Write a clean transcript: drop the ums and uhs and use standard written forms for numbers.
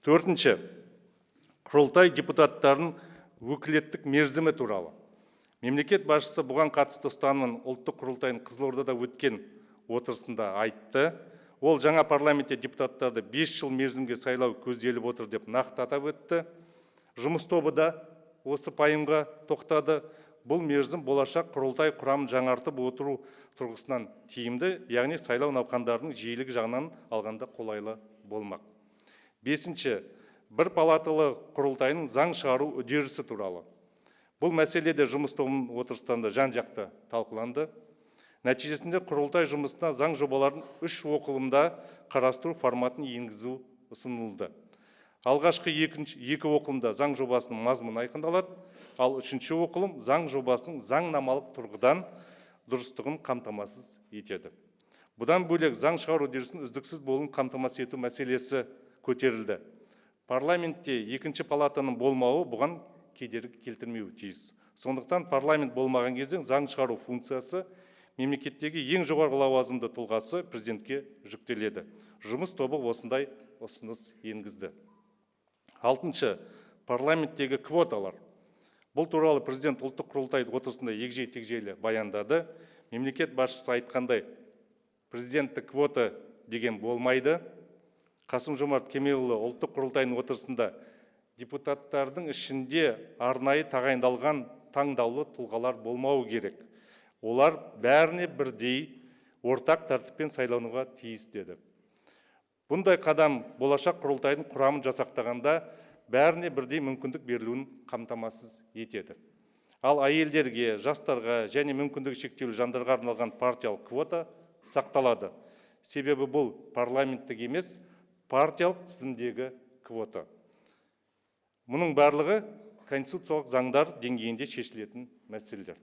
Төртінші, құрылтай депутаттарын өкілеттік мерзімі туралы. Мемлекет басшысы бұған қатысты ұстанымын ұлттық құрылтайын Қызылордада өткен отырысында айтты. Ол жаңа парламентте депутаттарды 5 жыл мерзімге сайлау көзделіп отыр деп нақты атап өтті. Жұмыс тобы да осы пайымға тоқтады. Бұл мерзім болашақ құрылтай құрамын жаңартып отыру тұрғысынан тиімді, яғни сайлау науқандарының жиілігі жағынан алғанда қолайлы болмақ. Бесінші, бір палаталы құрылтайының заң шығару үдерісі туралы. Бұл мәселеде жұмыс тобының отырыстарында жан-жақты талқыланды. Нәтижесінде құрылтай жұмысына заң жобаларын 3 оқылымда қарастыру форматын енгізу ұсынылды. Алғашқы екі оқылымда заң жобасының мазмұны айқындалады, ал үшінші оқылым заң жобасының заңнамалық тұрғыдан дұрыстығын қамтамасыз етеді. Бұдан бөлек заң шығару үдерісінің үздіксіз болуын қамтамасыз ету мәселесі көтерілді. Парламентте екінші палатаның болмауы бұған кедергі келтірмеуі тиіс. Сондықтан парламент болмаған кезде заң шығару функциясы мемлекеттегі ең жоғарғы лауазымды тұлғасы президентке жүктеледі. Жұмыс тобы осындай ұсыныс енгізді. Алтыншы, парламенттегі квоталар. Бұл туралы президент ұлттық құрылтай отырысында егжей-тегжейлі баяндады. Мемлекет басшысы айтқандай, президенттік квота деген болмайды. Қасым-Жомарт Кемелұлы ұлттық құрылтайының отырысында депутаттардың ішінде арнайы тағайындалған таңдаулы тұлғалар болмауы керек. Олар бәріне бірдей ортақ тәртіппен сайлануға тиіс деді. Бұндай қадам болашақ құрылтайдың құрамын жасақтағанда бәріне бірдей мүмкіндік берілуін қамтамасыз етеді. Ал әйелдерге, жастарға және мүмкіндігі шектеулі жандарға арналған партиялық квота сақталады. Себебі бұл парламенттік емес, партиялық тізімдегі квота. Мұның барлығы конституциялық заңдар деңгейінде шешілетін мәселелер.